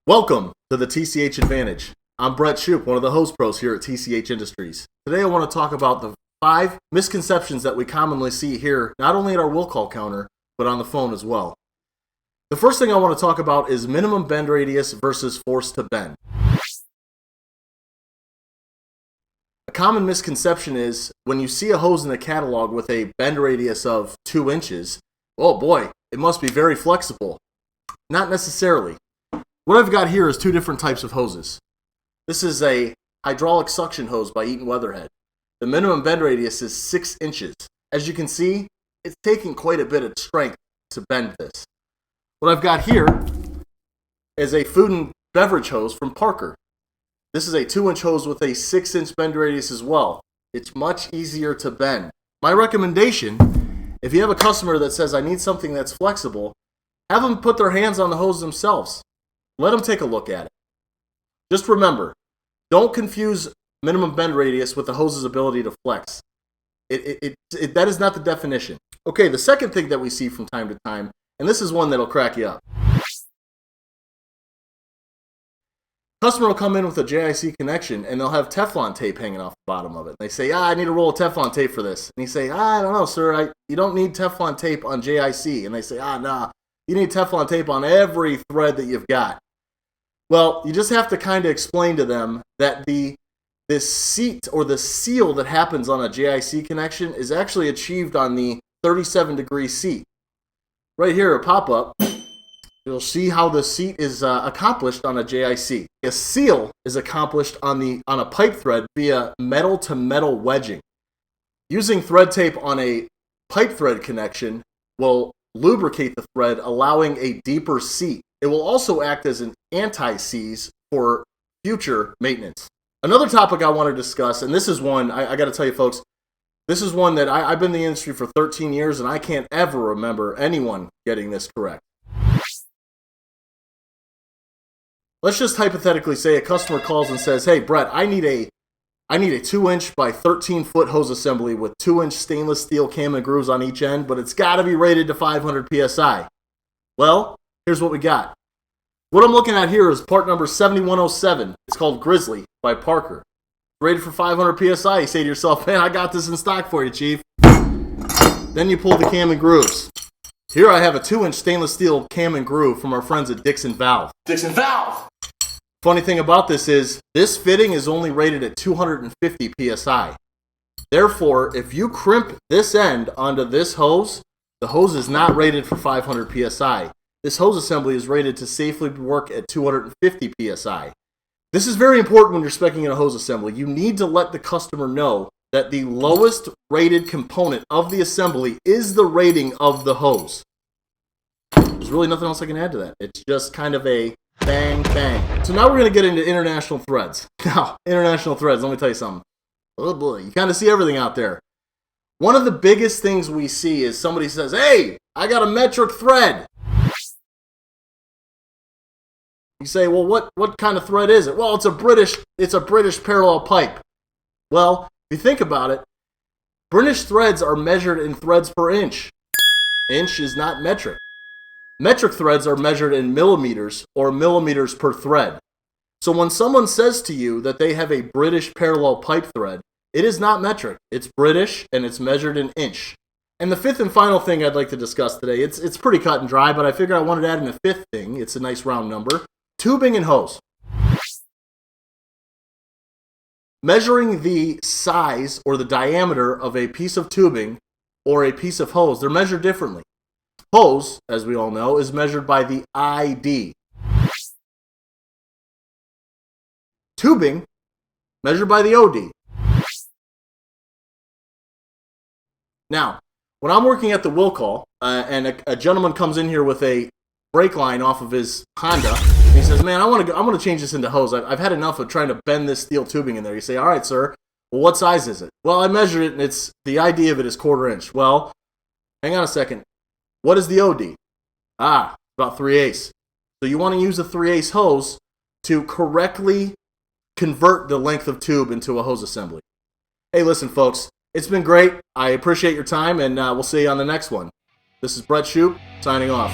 Welcome to the TCH Advantage. I'm Brett SHOOP, one of the host pros here at TCH Industries. Today I want to talk about the 5 misconceptions that we commonly see here, not only at our will call counter, but on the phone as well. The first thing I want to talk about is minimum bend radius versus force to bend. A common misconception is when you see a hose in the catalog with a bend radius of 2 inches, oh boy, it must be very flexible. Not necessarily. What I've got here is 2 different types of hoses. This is a hydraulic suction hose by Eaton Weatherhead. The minimum bend radius is 6 inches. As you can see, it's taking quite a bit of strength to bend this. What I've got here is a food and beverage hose from Parker. This is a 2-inch hose with a 6-inch bend radius as well. It's much easier to bend. My recommendation, if you have a customer that says, I need something that's flexible, have them put their hands on the hose themselves. Let them take a look at it. Just remember, don't confuse minimum bend radius with the hose's ability to flex. That is not the definition. Okay, the second thing that we see from time to time, and this is one that'll crack you up. Customer will come in with a JIC connection and they'll have Teflon tape hanging off the bottom of it. They say, I need a roll of Teflon tape for this. And you say, I don't know, sir. You don't need Teflon tape on JIC. And they say, nah, you need Teflon tape on every thread that you've got. Well, you just have to kind of explain to them that this seat or the seal that happens on a JIC connection is actually achieved on the 37-degree seat. Right here, a pop-up, you'll see how the seat is accomplished on a JIC. A seal is accomplished on a pipe thread via metal-to-metal wedging. Using thread tape on a pipe thread connection will lubricate the thread, allowing a deeper seat. It will also act as an anti-seize for future maintenance. Another topic I want to discuss, and this is one, I got to tell you folks, this is one that I've been in the industry for 13 years and I can't ever remember anyone getting this correct. Let's just hypothetically say a customer calls and says, hey Brett, I need a 2-inch by 13-foot hose assembly with 2-inch stainless steel cam and grooves on each end, but it's got to be rated to 500 PSI. Well, here's what we got. What I'm looking at here is part number 7107. It's called Grizzly by Parker. Rated for 500 PSI. You say to yourself, man, I got this in stock for you, Chief. Then you pull the cam and grooves. Here I have a 2-inch stainless steel cam and groove from our friends at Dixon Valve. Dixon Valve! Funny thing about this is, this fitting is only rated at 250 PSI. Therefore, if you crimp this end onto this hose, the hose is not rated for 500 PSI. This hose assembly is rated to safely work at 250 PSI. This is very important when you're speccing in a hose assembly. You need to let the customer know that the lowest rated component of the assembly is the rating of the hose. There's really nothing else I can add to that. It's just kind of a bang, bang. So now we're going to get into international threads. Now, international threads, let me tell you something. Oh boy, you kind of see everything out there. One of the biggest things we see is somebody says, hey, I got a metric thread. You say, well, what kind of thread is it? Well, it's a British parallel pipe. Well, if you think about it, British threads are measured in threads per inch. Inch is not metric. Metric threads are measured in millimeters or millimeters per thread. So when someone says to you that they have a British parallel pipe thread, it is not metric. It's British and it's measured in inch. And the fifth and final thing I'd like to discuss today, it's pretty cut and dry, but I figured I wanted to add in a fifth thing. It's a nice round number. Tubing and hose. Measuring the size or the diameter of a piece of tubing or a piece of hose, they're measured differently. Hose, as we all know, is measured by the ID. Tubing, measured by the OD. Now, when I'm working at the will call, and a gentleman comes in here with a brake line off of his Honda, and he says, man, I want to change this into hose. I've had enough of trying to bend this steel tubing in there. You say, all right, sir, well, what size is it? Well, I measured it, and the ID of it is 1/4 inch. Well, hang on a second. What is the OD? About 3/8. So you want to use a 3/8 hose to correctly convert the length of tube into a hose assembly. Hey, listen, folks, it's been great. I appreciate your time, and we'll see you on the next one. This is Brett SHOOP, signing off.